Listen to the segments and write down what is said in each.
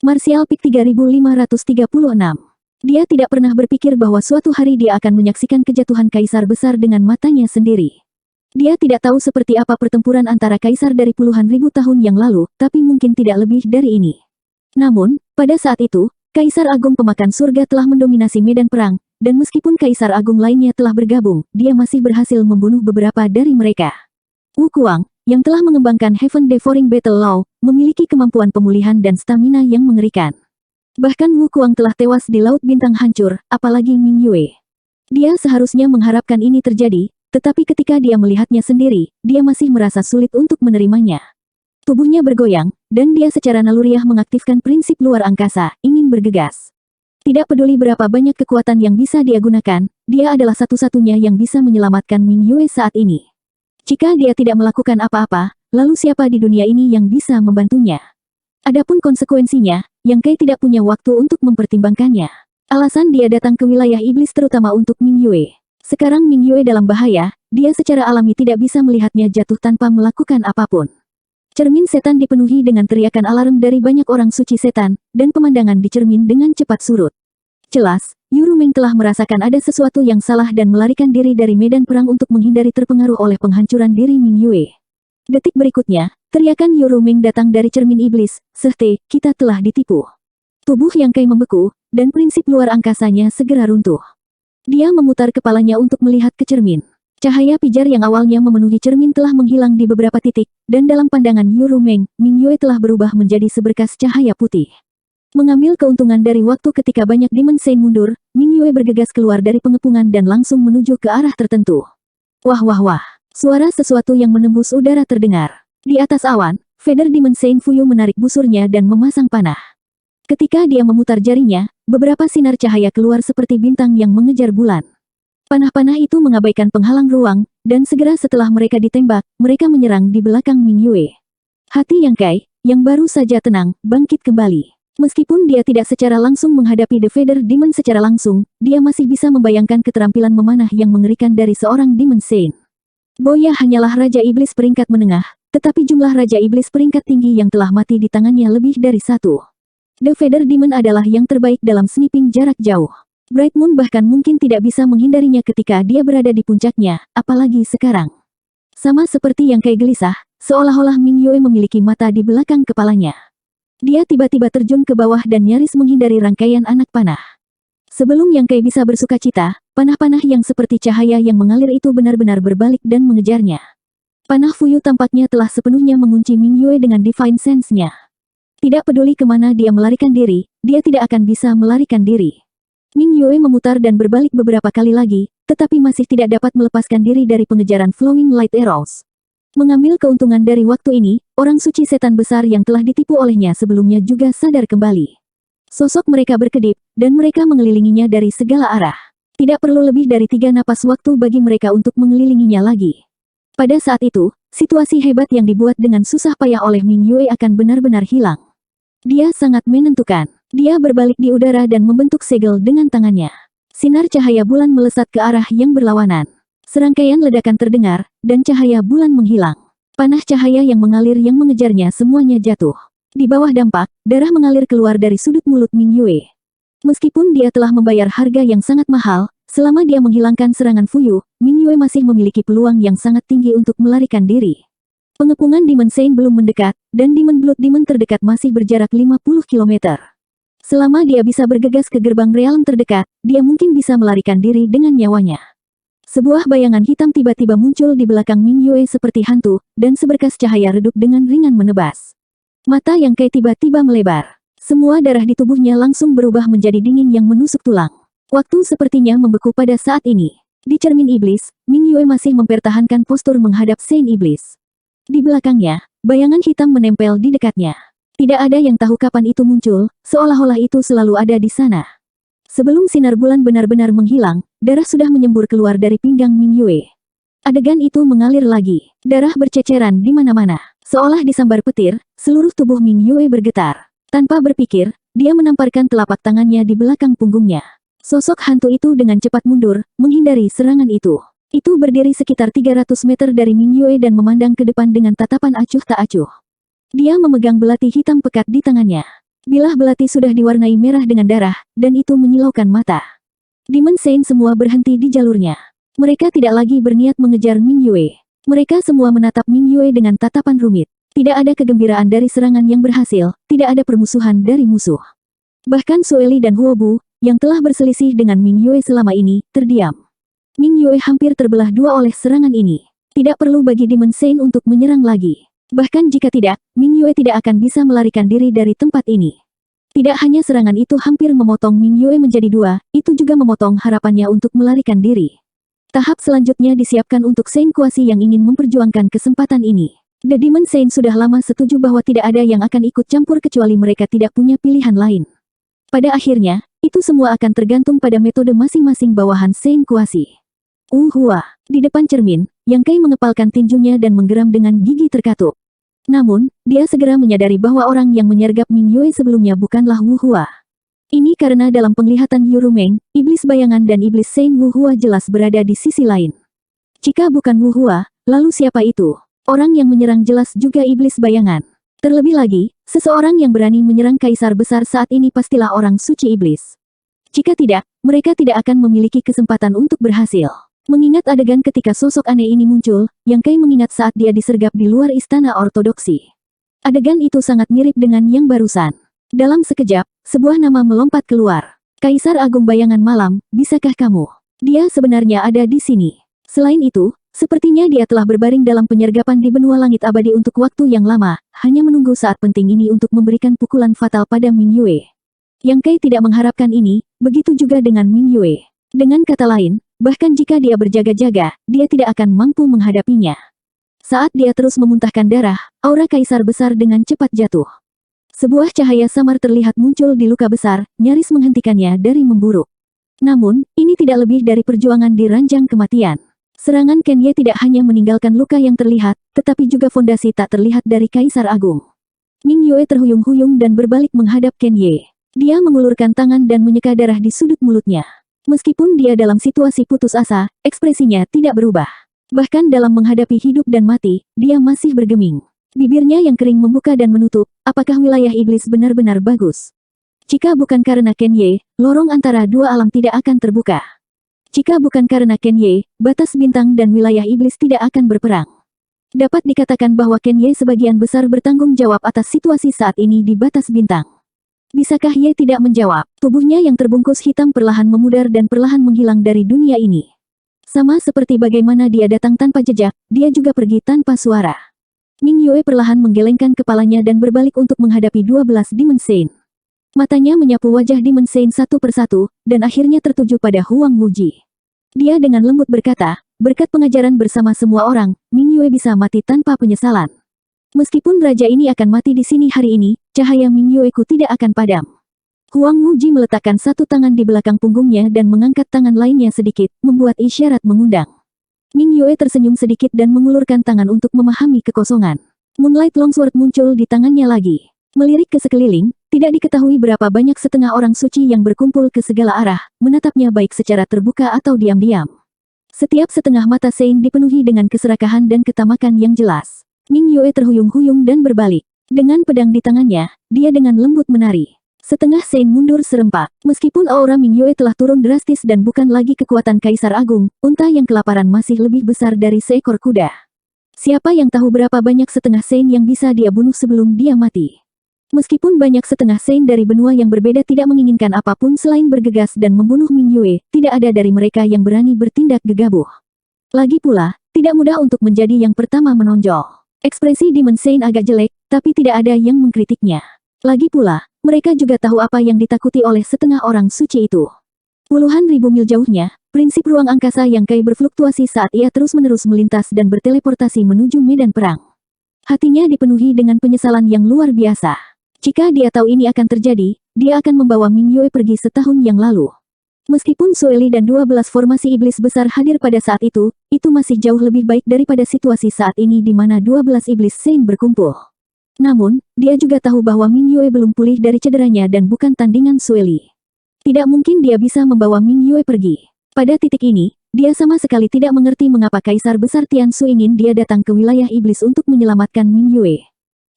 Martial Peak 3536. Dia tidak pernah berpikir bahwa suatu hari dia akan menyaksikan kejatuhan kaisar besar dengan matanya sendiri. Dia tidak tahu seperti apa pertempuran antara kaisar dari puluhan ribu tahun yang lalu, tapi mungkin tidak lebih dari ini. Namun, pada saat itu, Kaisar Agung Pemakan Surga telah mendominasi medan perang, dan meskipun Kaisar Agung lainnya telah bergabung, dia masih berhasil membunuh beberapa dari mereka. Wu Kuang, yang telah mengembangkan Heaven Devouring Battle Law, memiliki kemampuan pemulihan dan stamina yang mengerikan. Bahkan Wu Kuang telah tewas di Laut Bintang Hancur, apalagi Ming Yue. Dia seharusnya mengharapkan ini terjadi, tetapi ketika dia melihatnya sendiri, dia masih merasa sulit untuk menerimanya. Tubuhnya bergoyang, dan dia secara naluriah mengaktifkan prinsip luar angkasa, ingin bergegas. Tidak peduli berapa banyak kekuatan yang bisa dia gunakan, dia adalah satu-satunya yang bisa menyelamatkan Ming Yue saat ini. Jika dia tidak melakukan apa-apa, lalu siapa di dunia ini yang bisa membantunya? Adapun konsekuensinya, Yang Kai tidak punya waktu untuk mempertimbangkannya. Alasan dia datang ke wilayah iblis terutama untuk Ming Yue. Sekarang Ming Yue dalam bahaya, dia secara alami tidak bisa melihatnya jatuh tanpa melakukan apapun. Cermin setan dipenuhi dengan teriakan alarm dari banyak orang suci setan, dan pemandangan di cermin dengan cepat surut. Jelas, Yuru Meng telah merasakan ada sesuatu yang salah dan melarikan diri dari medan perang untuk menghindari terpengaruh oleh penghancuran diri Ming Yue. Detik berikutnya, teriakan Yuru Meng datang dari cermin iblis, "Sehte, kita telah ditipu." Tubuh Yang Kai membeku, dan prinsip luar angkasanya segera runtuh. Dia memutar kepalanya untuk melihat ke cermin. Cahaya pijar yang awalnya memenuhi cermin telah menghilang di beberapa titik, dan dalam pandangan Yuru Meng, Ming Yue telah berubah menjadi seberkas cahaya putih. Mengambil keuntungan dari waktu ketika banyak Demon Saint mundur, Ming Yue bergegas keluar dari pengepungan dan langsung menuju ke arah tertentu. Wah wah wah, suara sesuatu yang menembus udara terdengar. Di atas awan, Feather Demon Saint Fuyu menarik busurnya dan memasang panah. Ketika dia memutar jarinya, beberapa sinar cahaya keluar seperti bintang yang mengejar bulan. Panah-panah itu mengabaikan penghalang ruang, dan segera setelah mereka ditembak, mereka menyerang di belakang Ming Yue. Hati Yang Kai, yang baru saja tenang, bangkit kembali. Meskipun dia tidak secara langsung menghadapi The Feather Demon secara langsung, dia masih bisa membayangkan keterampilan memanah yang mengerikan dari seorang Demon Saint. Boya hanyalah Raja Iblis peringkat menengah, tetapi jumlah Raja Iblis peringkat tinggi yang telah mati di tangannya lebih dari satu. The Feather Demon adalah yang terbaik dalam sniping jarak jauh. Bright Moon bahkan mungkin tidak bisa menghindarinya ketika dia berada di puncaknya, apalagi sekarang. Sama seperti Yang Kai gelisah, seolah-olah Ming Yue memiliki mata di belakang kepalanya. Dia tiba-tiba terjun ke bawah dan nyaris menghindari rangkaian anak panah. Sebelum Yang Kai bisa bersukacita, panah-panah yang seperti cahaya yang mengalir itu benar-benar berbalik dan mengejarnya. Panah Fuyu tampaknya telah sepenuhnya mengunci Ming Yue dengan Divine Sense-nya. Tidak peduli kemana dia melarikan diri, dia tidak akan bisa melarikan diri. Ming Yue memutar dan berbalik beberapa kali lagi, tetapi masih tidak dapat melepaskan diri dari pengejaran Flowing Light Arrows. Mengambil keuntungan dari waktu ini, orang suci setan besar yang telah ditipu olehnya sebelumnya juga sadar kembali. Sosok mereka berkedip, dan mereka mengelilinginya dari segala arah. Tidak perlu lebih dari 3 napas waktu bagi mereka untuk mengelilinginya lagi. Pada saat itu, situasi hebat yang dibuat dengan susah payah oleh Ming Yue akan benar-benar hilang. Dia sangat menentukan. Dia berbalik di udara dan membentuk segel dengan tangannya. Sinar cahaya bulan melesat ke arah yang berlawanan. Serangkaian ledakan terdengar, dan cahaya bulan menghilang. Panah cahaya yang mengalir yang mengejarnya semuanya jatuh. Di bawah dampak, darah mengalir keluar dari sudut mulut Ming Yue. Meskipun dia telah membayar harga yang sangat mahal, selama dia menghilangkan serangan Fuyu, Ming Yue masih memiliki peluang yang sangat tinggi untuk melarikan diri. Pengepungan Demon Saint belum mendekat, dan Demon Blood Demon terdekat masih berjarak 50 km. Selama dia bisa bergegas ke gerbang realm terdekat, dia mungkin bisa melarikan diri dengan nyawanya. Sebuah bayangan hitam tiba-tiba muncul di belakang Ming Yue seperti hantu, dan seberkas cahaya redup dengan ringan menebas. Mata Yang Kai tiba-tiba melebar. Semua darah di tubuhnya langsung berubah menjadi dingin yang menusuk tulang. Waktu sepertinya membeku pada saat ini. Di cermin iblis, Ming Yue masih mempertahankan postur menghadap Saint Iblis. Di belakangnya, bayangan hitam menempel di dekatnya. Tidak ada yang tahu kapan itu muncul, seolah-olah itu selalu ada di sana. Sebelum sinar bulan benar-benar menghilang, darah sudah menyembur keluar dari pinggang Ming Yue. Adegan itu mengalir lagi. Darah berceceran di mana-mana. Seolah disambar petir, seluruh tubuh Ming Yue bergetar. Tanpa berpikir, dia menamparkan telapak tangannya di belakang punggungnya. Sosok hantu itu dengan cepat mundur, menghindari serangan itu. Itu berdiri sekitar 300 meter dari Ming Yue dan memandang ke depan dengan tatapan acuh tak acuh. Dia memegang belati hitam pekat di tangannya. Bilah belati sudah diwarnai merah dengan darah, dan itu menyilaukan mata. Demon Saint semua berhenti di jalurnya. Mereka tidak lagi berniat mengejar Ming Yue. Mereka semua menatap Ming Yue dengan tatapan rumit. Tidak ada kegembiraan dari serangan yang berhasil, tidak ada permusuhan dari musuh. Bahkan Sueli dan Huo Bu, yang telah berselisih dengan Ming Yue selama ini, terdiam. Ming Yue hampir terbelah dua oleh serangan ini. Tidak perlu bagi Demon Saint untuk menyerang lagi. Bahkan jika tidak, Ming Yue tidak akan bisa melarikan diri dari tempat ini. Tidak hanya serangan itu hampir memotong Ming Yue menjadi dua, itu juga memotong harapannya untuk melarikan diri. Tahap selanjutnya disiapkan untuk Saint Kuasi yang ingin memperjuangkan kesempatan ini. The Demon Saint sudah lama setuju bahwa tidak ada yang akan ikut campur kecuali mereka tidak punya pilihan lain. Pada akhirnya, itu semua akan tergantung pada metode masing-masing bawahan Saint Kuasi. Hua, di depan cermin, Yang Kai mengepalkan tinjunya dan menggeram dengan gigi terkatup. Namun, dia segera menyadari bahwa orang yang menyergap Ming Yue sebelumnya bukanlah Wu Hua. Ini karena dalam penglihatan Yu Rumeng, iblis bayangan dan iblis Saint Wu Hua jelas berada di sisi lain. Jika bukan Wu Hua, lalu siapa itu? Orang yang menyerang jelas juga iblis bayangan. Terlebih lagi, seseorang yang berani menyerang kaisar besar saat ini pastilah orang suci iblis. Jika tidak, mereka tidak akan memiliki kesempatan untuk berhasil. Mengingat adegan ketika sosok aneh ini muncul, Yang Kai mengingat saat dia disergap di luar istana ortodoksi. Adegan itu sangat mirip dengan yang barusan. Dalam sekejap, sebuah nama melompat keluar. Kaisar Agung Bayangan Malam, bisakah kamu? Dia sebenarnya ada di sini. Selain itu, sepertinya dia telah berbaring dalam penyergapan di benua langit abadi untuk waktu yang lama, hanya menunggu saat penting ini untuk memberikan pukulan fatal pada Ming Yue. Yang Kai tidak mengharapkan ini, begitu juga dengan Ming Yue. Dengan kata lain, bahkan jika dia berjaga-jaga, dia tidak akan mampu menghadapinya. Saat dia terus memuntahkan darah, aura kaisar besar dengan cepat jatuh. Sebuah cahaya samar terlihat muncul di luka besar, nyaris menghentikannya dari memburuk. Namun, ini tidak lebih dari perjuangan di ranjang kematian. Serangan Ken Ye tidak hanya meninggalkan luka yang terlihat, tetapi juga fondasi tak terlihat dari Kaisar Agung. Ming Yue terhuyung-huyung dan berbalik menghadap Ken Ye. Dia mengulurkan tangan dan menyeka darah di sudut mulutnya. Meskipun dia dalam situasi putus asa, ekspresinya tidak berubah. Bahkan dalam menghadapi hidup dan mati, dia masih bergeming. Bibirnya yang kering membuka dan menutup, apakah wilayah iblis benar-benar bagus? Jika bukan karena Ken Ye, lorong antara dua alam tidak akan terbuka. Jika bukan karena Ken Ye, batas bintang dan wilayah iblis tidak akan berperang. Dapat dikatakan bahwa Ken Ye sebagian besar bertanggung jawab atas situasi saat ini di batas bintang. Bisakah Ye tidak menjawab? Tubuhnya yang terbungkus hitam perlahan memudar dan perlahan menghilang dari dunia ini. Sama seperti bagaimana dia datang tanpa jejak, dia juga pergi tanpa suara. Ming Yue perlahan menggelengkan kepalanya dan berbalik untuk menghadapi 12 Demon Saint. Matanya menyapu wajah Demon Saint satu persatu, dan akhirnya tertuju pada Huang Wuji. Dia dengan lembut berkata, berkat pengajaran bersama semua orang, Ming Yue bisa mati tanpa penyesalan. Meskipun raja ini akan mati di sini hari ini, cahaya Ming Yue ku tidak akan padam. Huang Wuji meletakkan satu tangan di belakang punggungnya dan mengangkat tangan lainnya sedikit, membuat isyarat mengundang. Ming Yue tersenyum sedikit dan mengulurkan tangan untuk memahami kekosongan. Moonlight Longsword muncul di tangannya lagi. Melirik ke sekeliling, tidak diketahui berapa banyak setengah orang suci yang berkumpul ke segala arah, menatapnya baik secara terbuka atau diam-diam. Setiap setengah mata Saint dipenuhi dengan keserakahan dan ketamakan yang jelas. Ming Yue terhuyung-huyung dan berbalik. Dengan pedang di tangannya, dia dengan lembut menari. Setengah Saint mundur serempak. Meskipun aura Ming Yue telah turun drastis dan bukan lagi kekuatan Kaisar Agung, unta yang kelaparan masih lebih besar dari seekor kuda. Siapa yang tahu berapa banyak setengah Saint yang bisa dia bunuh sebelum dia mati? Meskipun banyak setengah Saint dari benua yang berbeda tidak menginginkan apapun selain bergegas dan membunuh Ming Yue, tidak ada dari mereka yang berani bertindak gegabah. Lagi pula, tidak mudah untuk menjadi yang pertama menonjol. Ekspresi Demon Saint agak jelek, tapi tidak ada yang mengkritiknya. Lagi pula, mereka juga tahu apa yang ditakuti oleh setengah orang suci itu. Puluhan ribu mil jauhnya, prinsip ruang angkasa yang Kai berfluktuasi saat ia terus-menerus melintas dan berteleportasi menuju medan perang. Hatinya dipenuhi dengan penyesalan yang luar biasa. Jika dia tahu ini akan terjadi, dia akan membawa Ming Yue pergi setahun yang lalu. Meskipun Sueli dan 12 formasi iblis besar hadir pada saat itu masih jauh lebih baik daripada situasi saat ini di mana 12 iblis Saint berkumpul. Namun, dia juga tahu bahwa Ming Yue belum pulih dari cederanya dan bukan tandingan Sueli. Tidak mungkin dia bisa membawa Ming Yue pergi. Pada titik ini, dia sama sekali tidak mengerti mengapa Kaisar Besar Tiansu ingin dia datang ke wilayah iblis untuk menyelamatkan Ming Yue.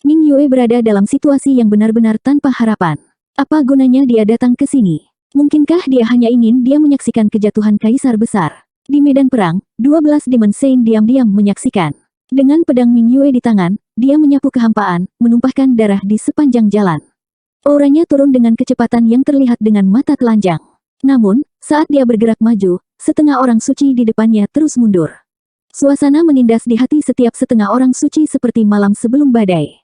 Ming Yue berada dalam situasi yang benar-benar tanpa harapan. Apa gunanya dia datang ke sini? Mungkinkah dia hanya ingin menyaksikan kejatuhan Kaisar Besar? Di medan perang, 12 Demon Saint diam-diam menyaksikan. Dengan pedang Ming Yue di tangan, dia menyapu kehampaan, menumpahkan darah di sepanjang jalan. Auranya turun dengan kecepatan yang terlihat dengan mata telanjang. Namun, saat dia bergerak maju, setengah orang suci di depannya terus mundur. Suasana menindas di hati setiap setengah orang suci seperti malam sebelum badai.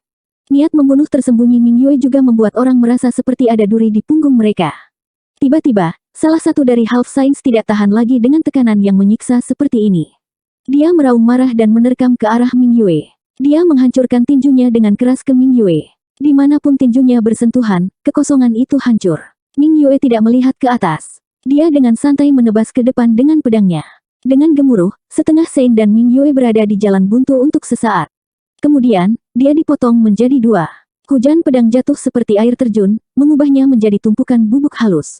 Niat membunuh tersembunyi Ming Yue juga membuat orang merasa seperti ada duri di punggung mereka. Tiba-tiba, salah satu dari Half Saints tidak tahan lagi dengan tekanan yang menyiksa seperti ini. Dia meraung marah dan menerkam ke arah Ming Yue. Dia menghancurkan tinjunya dengan keras ke Ming Yue. Dimanapun tinjunya bersentuhan, kekosongan itu hancur. Ming Yue tidak melihat ke atas. Dia dengan santai menebas ke depan dengan pedangnya. Dengan gemuruh, setengah Saint dan Ming Yue berada di jalan buntu untuk sesaat. Kemudian, dia dipotong menjadi dua. Hujan pedang jatuh seperti air terjun, mengubahnya menjadi tumpukan bubuk halus.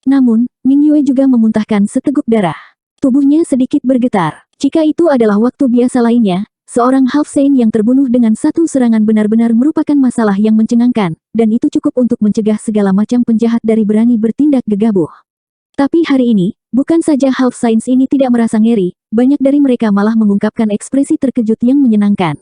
Namun, Ming Yue juga memuntahkan seteguk darah. Tubuhnya sedikit bergetar. Jika itu adalah waktu biasa lainnya, seorang Half Saint yang terbunuh dengan satu serangan benar-benar merupakan masalah yang mencengangkan, dan itu cukup untuk mencegah segala macam penjahat dari berani bertindak gegabah. Tapi hari ini, bukan saja Half Saints ini tidak merasa ngeri, banyak dari mereka malah mengungkapkan ekspresi terkejut yang menyenangkan.